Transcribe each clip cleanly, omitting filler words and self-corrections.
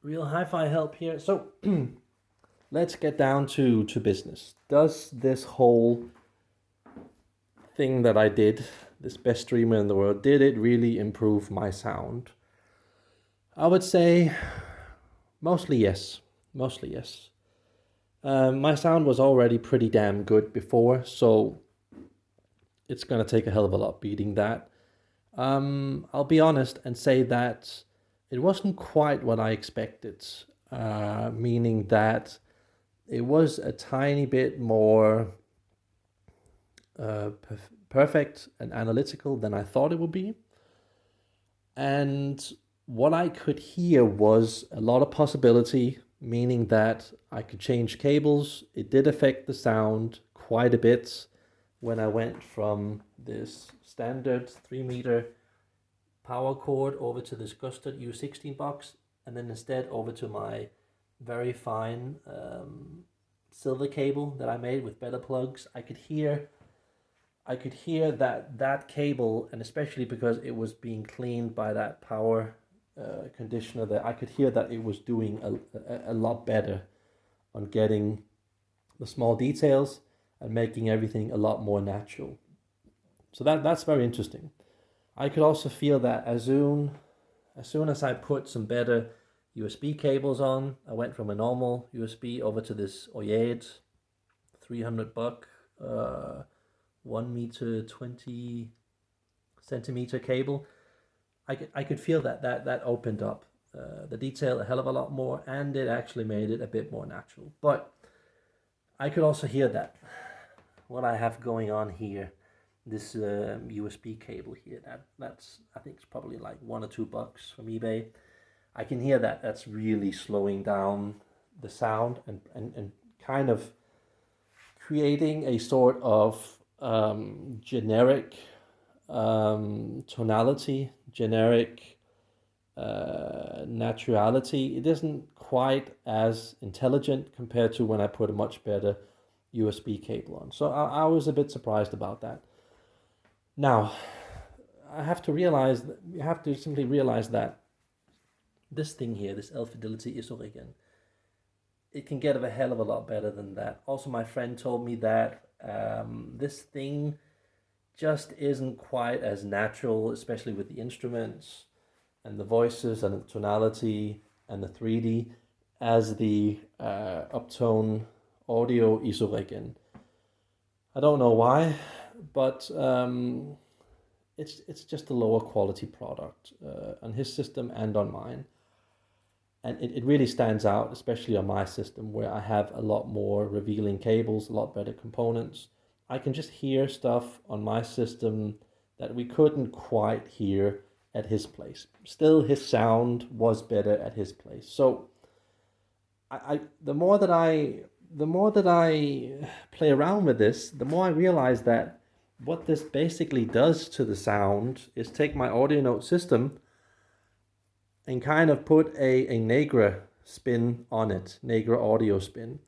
Real hi-fi help here. So let's get down to business. Does this whole thing that I did, this best streamer in the world, did it really improve my sound? I would say mostly yes. Mostly yes. My sound was already pretty damn good before, so it's gonna take a hell of a lot beating that. I'll be honest and say that it wasn't quite what I expected, meaning that it was a tiny bit more perfect and analytical than I thought it would be. And what I could hear was a lot of possibility, meaning that I could change cables. It did affect the sound quite a bit when I went from this standard 3 meter power cord over to this Gusted U16 box, and then instead over to my very fine silver cable that I made with better plugs. I could hear that cable, and especially because it was being cleaned by that power conditioner, that I could hear that it was doing a lot better on getting the small details and making everything a lot more natural. So that's very interesting. I could also feel that as soon as I put some better USB cables on, I went from a normal USB over to this Oyed 300 buck 1 meter 20 centimeter cable. I could feel that opened up the detail a hell of a lot more, and it actually made it a bit more natural. But I could also hear that what I have going on here, this USB cable here, that's I think it's probably like $1 or $2 from eBay. I can hear that that's really slowing down the sound and kind of creating a sort of generic tonality, generic naturality. It isn't quite as intelligent compared to when I put a much better USB cable on. So I was a bit surprised about that. Now, you have to simply realize that this thing here, this L Fidelity Isoreggen, it can get a hell of a lot better than that. Also, my friend told me that this thing just isn't quite as natural, especially with the instruments and the voices and the tonality and the 3D, as the uptone audio Isoreggen. I don't know why, but it's just a lower quality product on his system and on mine. And it really stands out, especially on my system where I have a lot more revealing cables, a lot better components. I can just hear stuff on my system that we couldn't quite hear at his place. Still, his sound was better at his place. So the more that I play around with this, the more I realize that what this basically does to the sound is take my audio note system and kind of put a Negra spin on it, Negra audio spin.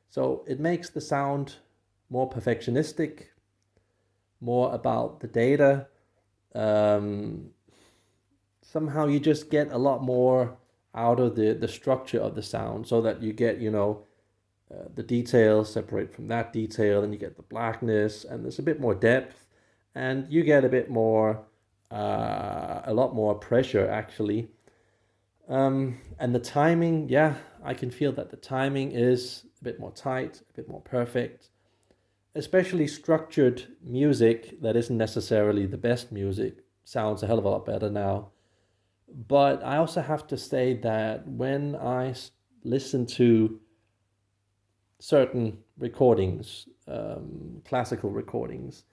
So it makes the sound more perfectionistic, more about the data. Um, Somehow you just get a lot more out of the structure of the sound, so that you get, the details separate from that detail, and you get the blackness, and there's a bit more depth, and you get a bit more, a lot more pressure actually. And the timing, yeah, I can feel that the timing is a bit more tight, a bit more perfect. Especially structured music that isn't necessarily the best music sounds a hell of a lot better now. But I also have to say that when I listen to certain recordings, classical recordings,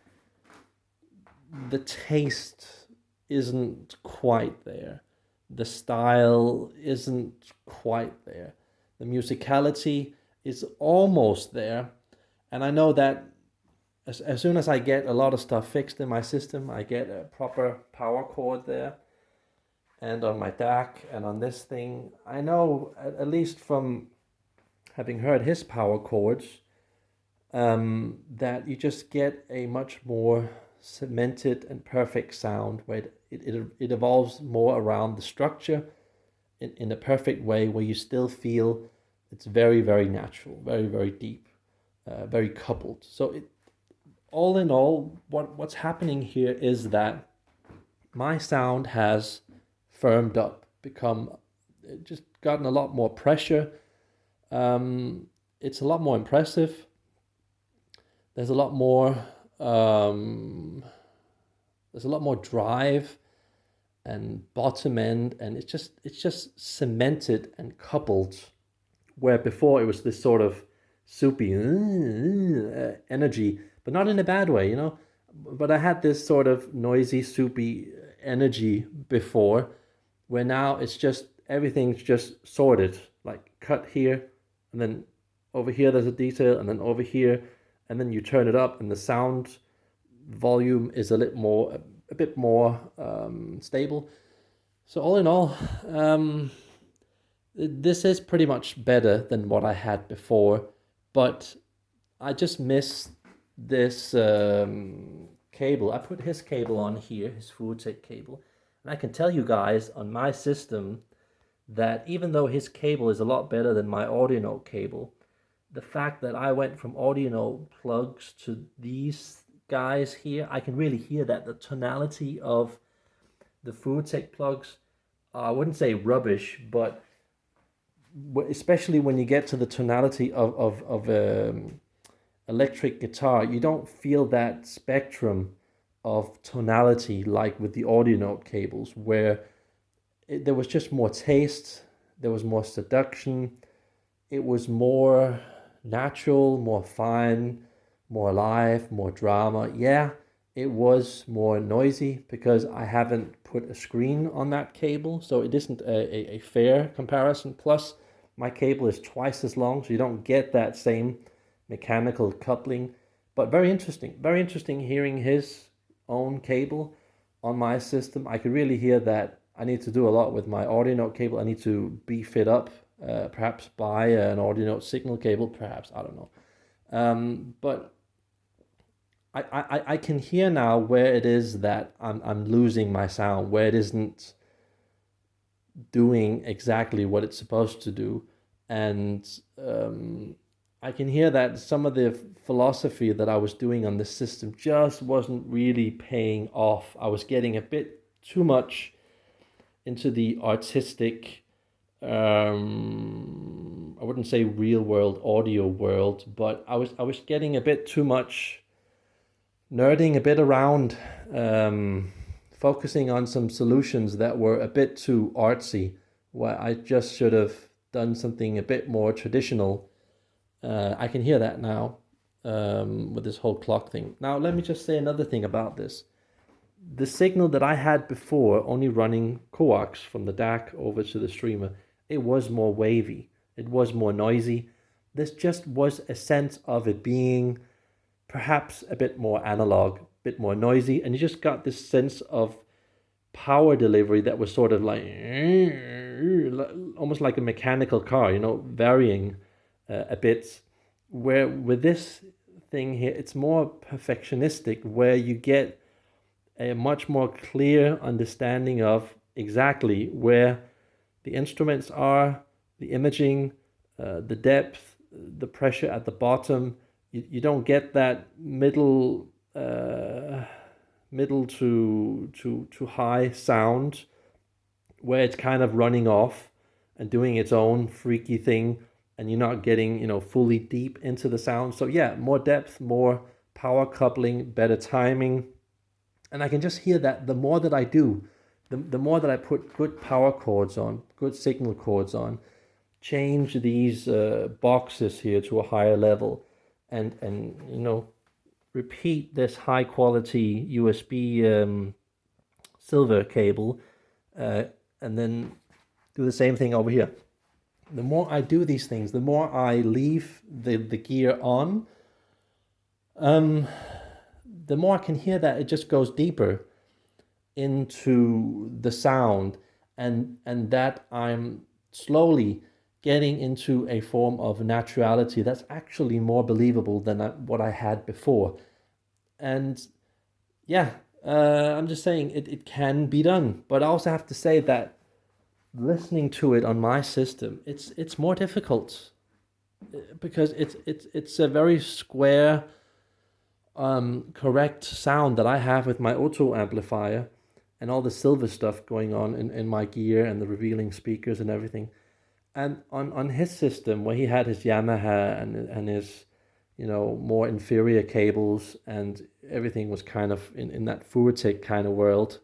the taste isn't quite there. The style isn't quite there. The musicality is almost there. And I know that as soon as I get a lot of stuff fixed in my system, I get a proper power cord there and on my DAC and on this thing. I know, at least from having heard his power chords, that you just get a much more cemented and perfect sound where it evolves more around the structure in a perfect way where you still feel it's very, very natural, very, very deep, very coupled. So all in all, what's happening here is that my sound has firmed up, just gotten a lot more pressure. It's a lot more impressive. There's a lot more drive and bottom end, and it's just cemented and coupled, where before it was this sort of soupy energy, but not in a bad way, but I had this sort of noisy, soupy energy before, where now it's just, everything's just sorted, like cut here, and then over here there's a detail, and then over here, and then you turn it up, and the sound volume is a bit more stable. So all in all, this is pretty much better than what I had before, but I just miss this cable. I put his cable on here, his Furutech cable, and I can tell you guys on my system that even though his cable is a lot better than my AudioNote cable, the fact that I went from AudioNote plugs to these guys here, I can really hear that the tonality of the Furutech plugs, I wouldn't say rubbish, but especially when you get to the tonality of electric guitar, you don't feel that spectrum of tonality like with the AudioNote cables, where there was just more taste, there was more seduction, it was more natural, more fine, more alive, more drama. Yeah, it was more noisy because I haven't put a screen on that cable, so it isn't a fair comparison. Plus, my cable is twice as long, so you don't get that same mechanical coupling. But very interesting hearing his own cable on my system. I could really hear that I need to do a lot with my AudioNote cable. I need to beef it up, perhaps buy an AudioNote signal cable, perhaps, I don't know. But I can hear now where it is that I'm losing my sound, where it isn't doing exactly what it's supposed to do. And I can hear that some of the philosophy that I was doing on the system just wasn't really paying off. I was getting a bit too much into the artistic, I wouldn't say real world audio world, but I was getting a bit too much nerding a bit around, focusing on some solutions that were a bit too artsy, where I just should have done something a bit more traditional. I can hear that now with this whole clock thing. Now, let me just say another thing about this. The signal that I had before, only running Coax from the DAC over to the streamer, it was more wavy. It was more noisy. This just was a sense of it being perhaps a bit more analog, a bit more noisy, and you just got this sense of power delivery that was sort of like almost like a mechanical car, varying a bit. Where with this thing here, it's more perfectionistic, where you get a much more clear understanding of exactly where the instruments are, the imaging, the depth, the pressure at the bottom. You don't get that middle to high sound where it's kind of running off and doing its own freaky thing, and you're not getting fully deep into the sound. So yeah, more depth, more power coupling, better timing. And I can just hear that the more that I do, the more that I put good power chords on, good signal chords on, change these boxes here to a higher level, and repeat this high quality USB silver cable, and then do the same thing over here. The more I do these things, the more I leave the gear on, the more I can hear that it just goes deeper into the sound, and that I'm slowly getting into a form of naturality that's actually more believable than what I had before. And yeah, I'm just saying it can be done. But I also have to say that listening to it on my system, it's more difficult because it's a very square, correct sound that I have with my auto amplifier and all the silver stuff going on in my gear and the revealing speakers and everything. And on his system, where he had his Yamaha and his, more inferior cables, and everything was kind of in that Furutech kind of world,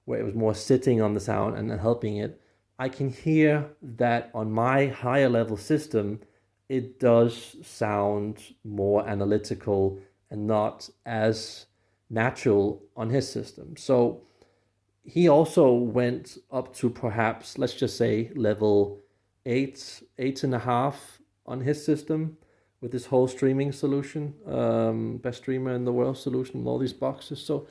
where it was more sitting on the sound and helping it. I can hear that on my higher level system, it does sound more analytical and not as natural on his system. So he also went up to perhaps, let's just say, level 8.5 on his system with this whole streaming solution, best streamer in the world solution with all these boxes. So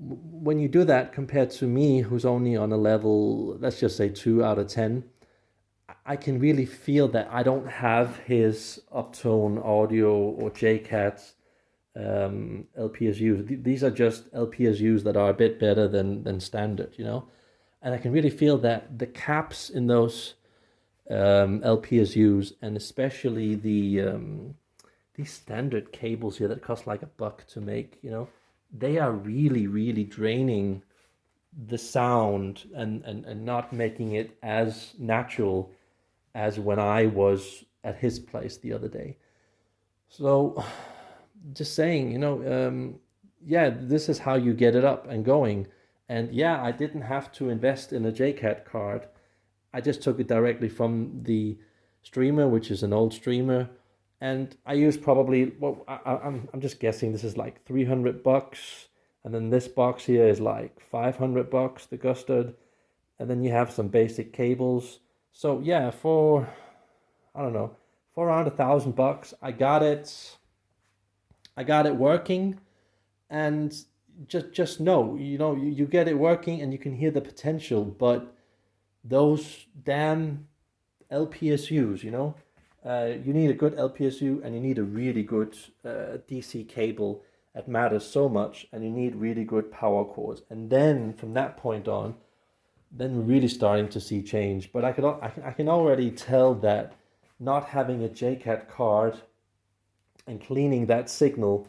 when you do that compared to me, who's only on a level, let's just say 2 out of 10, I can really feel that I don't have his uptone audio or JCAT LPSUs. These are just LPSUs that are a bit better than standard, And I can really feel that the caps in those LPSUs, and especially these standard cables here that cost like $1 to make, they are really, really draining the sound and not making it as natural as when I was at his place the other day. So just saying, yeah, this is how you get it up and going. And yeah, I didn't have to invest in a JCAT card. I just took it directly from the streamer, which is an old streamer. And I used probably, well, I'm just guessing this is like $300. And then this box here is like $500, the Gustard. And then you have some basic cables. So yeah, for, I don't know, for around $1,000, I got it working. And just know, you get it working and you can hear the potential, but those damn LPSUs, you need a good LPSU and you need a really good DC cable. That matters so much, and you need really good power cords. And then from that point on, then we're really starting to see change. But I can already tell that not having a JCAT card and cleaning that signal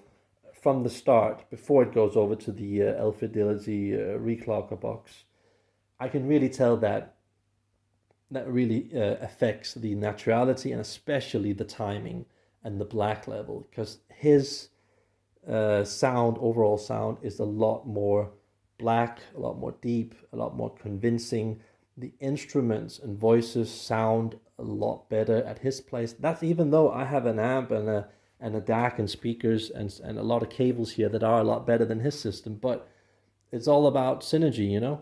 from the start before it goes over to the L-Fidelity reclocker box, I can really tell that really affects the naturality and especially the timing and the black level, because his overall sound is a lot more black, a lot more deep, a lot more convincing. The instruments and voices sound a lot better at his place. That's even though I have an amp and a DAC and speakers and a lot of cables here that are a lot better than his system, but it's all about synergy,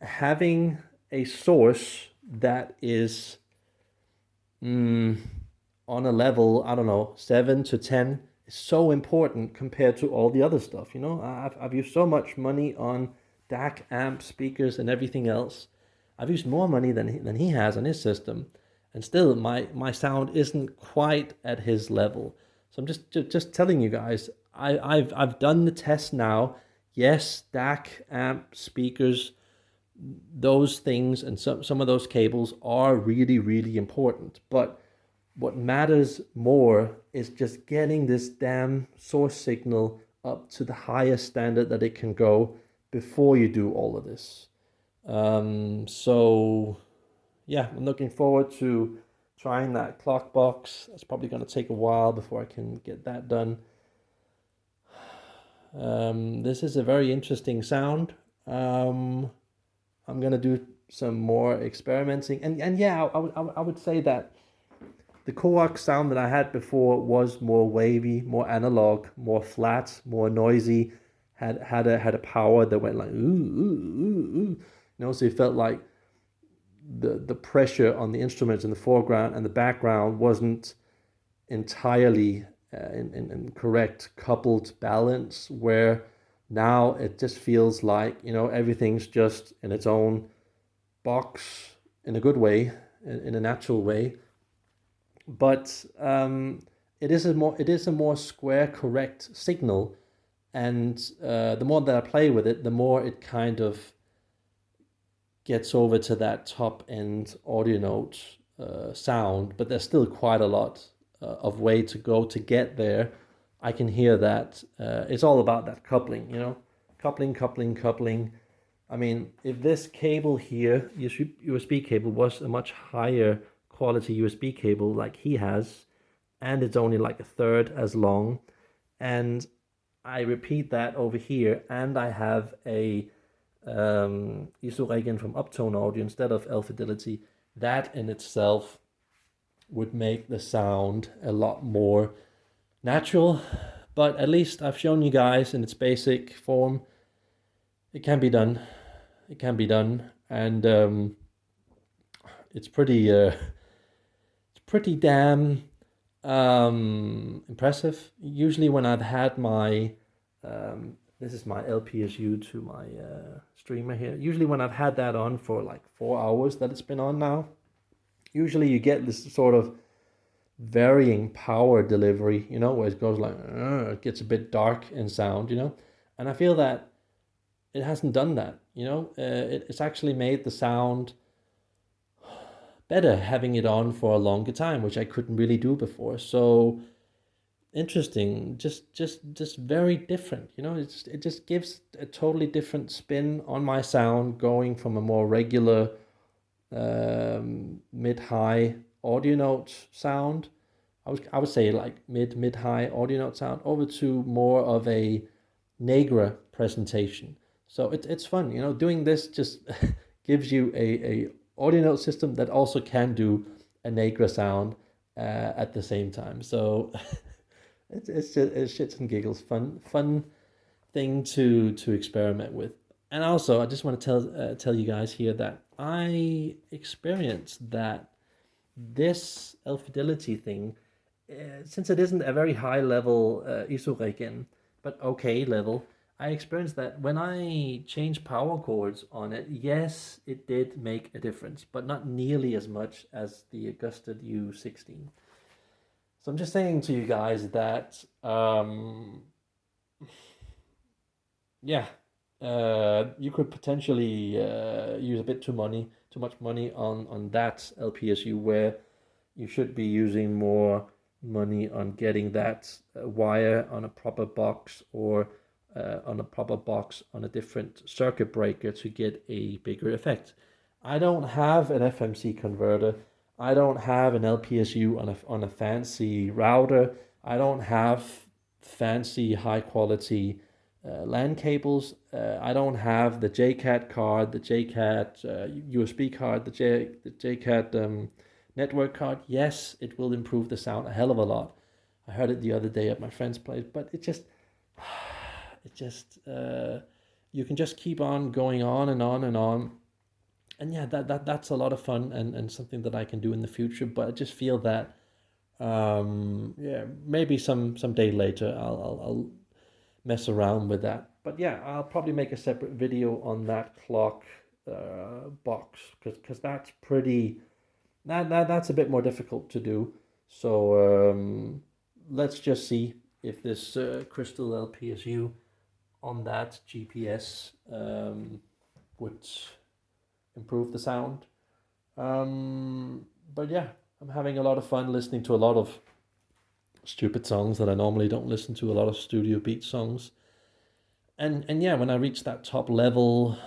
having a source that is on a level, I don't know, 7 to 10 is so important compared to all the other stuff. I've used so much money on DAC, amp, speakers, and everything else. I've used more money than he has on his system, and still my sound isn't quite at his level. So I'm just telling you guys, I've done the test now. Yes, DAC, amp, speakers, those things and some of those cables are really, really important. But what matters more is just getting this damn source signal up to the highest standard that it can go before you do all of this. So yeah, I'm looking forward to trying that clock box. It's probably going to take a while before I can get that done. This is a very interesting sound. I'm going to do some more experimenting. And yeah, I would say that the Coax sound that I had before was more wavy, more analog, more flat, more noisy, had a power that went like, ooh. So it felt like the pressure on the instruments in the foreground and the background wasn't entirely in correct coupled balance, where now it just feels like, everything's just in its own box in a good way, in a natural way. But it is a more square, correct signal, and the more that I play with it, the more it kind of gets over to that top end audio note sound, but there's still quite a lot of way to go to get there. I can hear that. It's all about that coupling, you know, coupling. I mean, if this cable here, USB cable, was a much higher quality USB cable like he has, and it's only like a third as long, and I repeat that over here, and I have a isoregen from Uptone Audio instead of L Fidelity, that in itself would make the sound a lot more natural. But at least I've shown you guys in its basic form. It can be done. It can be done, and it's pretty damn impressive. Usually when I've had my this is my LPSU to my streamer here. Usually when I've had that on for like 4 hours that it's been on now, usually you get this sort of varying power delivery, you know, where it goes like, it gets a bit dark in sound, you know, and I feel that it hasn't done that, you know. It's actually made the sound better having it on for a longer time, which I couldn't really do before. So interesting, just very different, you know. It just gives a totally different spin on my sound, going from a more regular mid-high audio note sound, I would say like mid-high audio note sound, over to more of a Negra presentation. So it's fun, you know. Doing this just gives you a audio note system that also can do a Negra sound at the same time. So it's shits and giggles, fun thing to experiment with. And also, I just want to tell you guys here that I experienced that this L Fidelity thing, since it isn't a very high level isoregen, but okay level, I experienced that when I changed power chords on it, yes, it did make a difference, but not nearly as much as the Augusted U16. So I'm just saying to you guys that, yeah, you could potentially use a bit too much money on that LPSU, where you should be using more money on getting that wire on a proper box, or on a proper box on a different circuit breaker to get a bigger effect. I don't have an FMC converter. I don't have an LPSU on a fancy router. I don't have fancy high quality LAN cables. I don't have the JCAT card, the JCAT USB card, the JCAT network card. Yes, it will improve the sound a hell of a lot. I heard it the other day at my friend's place, but it just you can just keep on going on and on and on. And yeah, that's a lot of fun, and something that I can do in the future. But I just feel that yeah, maybe someday later I'll mess around with that. But yeah, I'll probably make a separate video on that clock box, because that's pretty that's a bit more difficult to do. So let's just see if this crystal LPSU on that GPS would improve the sound. But yeah, I'm having a lot of fun listening to a lot of stupid songs that I normally don't listen to, a lot of studio beat songs. And yeah, when I reach that top level,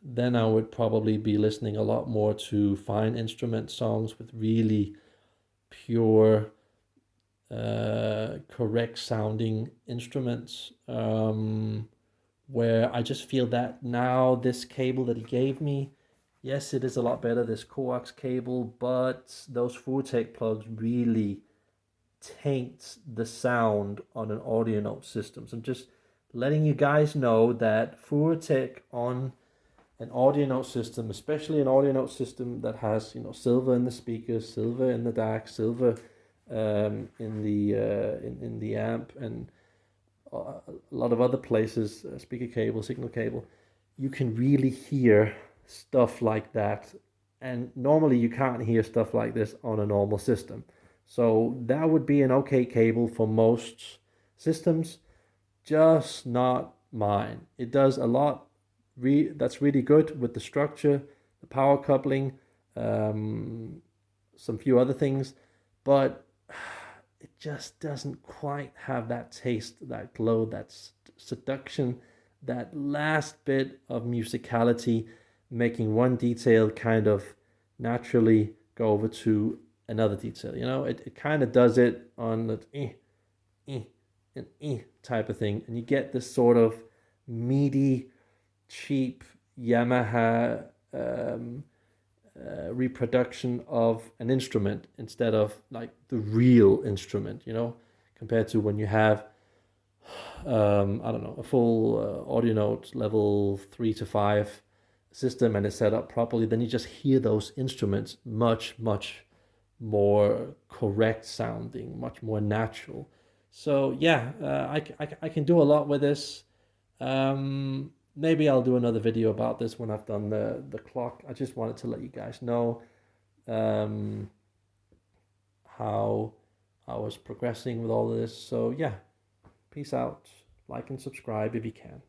then I would probably be listening a lot more to fine instrument songs with really pure, correct sounding instruments, where I just feel that now this cable that he gave me, yes, it is a lot better, this Coax cable, but those Furutech plugs really taint the sound on an audio note system. So I'm just letting you guys know that Furutech on an audio note system, especially an audio note system that has, you know, silver in the speakers, silver in the DAC, silver in the amp, and a lot of other places, speaker cable, signal cable, you can really hear stuff like that. And normally you can't hear stuff like this on a normal system. So that would be an okay cable for most systems, just not mine. It does a lot that's really good with the structure, the power coupling, some few other things, but it just doesn't quite have that taste, that glow, that seduction, that last bit of musicality, making one detail kind of naturally go over to another detail. You know, it kind of does it on the an type of thing, and you get this sort of meaty, cheap Yamaha reproduction of an instrument instead of like the real instrument, you know, compared to when you have I don't know, a full audio note level 3 to 5 system and it's set up properly, then you just hear those instruments much more correct sounding, much more natural. So yeah, I can do a lot with this. Maybe I'll do another video about this when I've done the clock. I just wanted to let you guys know how I was progressing with all of this. So yeah, peace out. Like and subscribe if you can.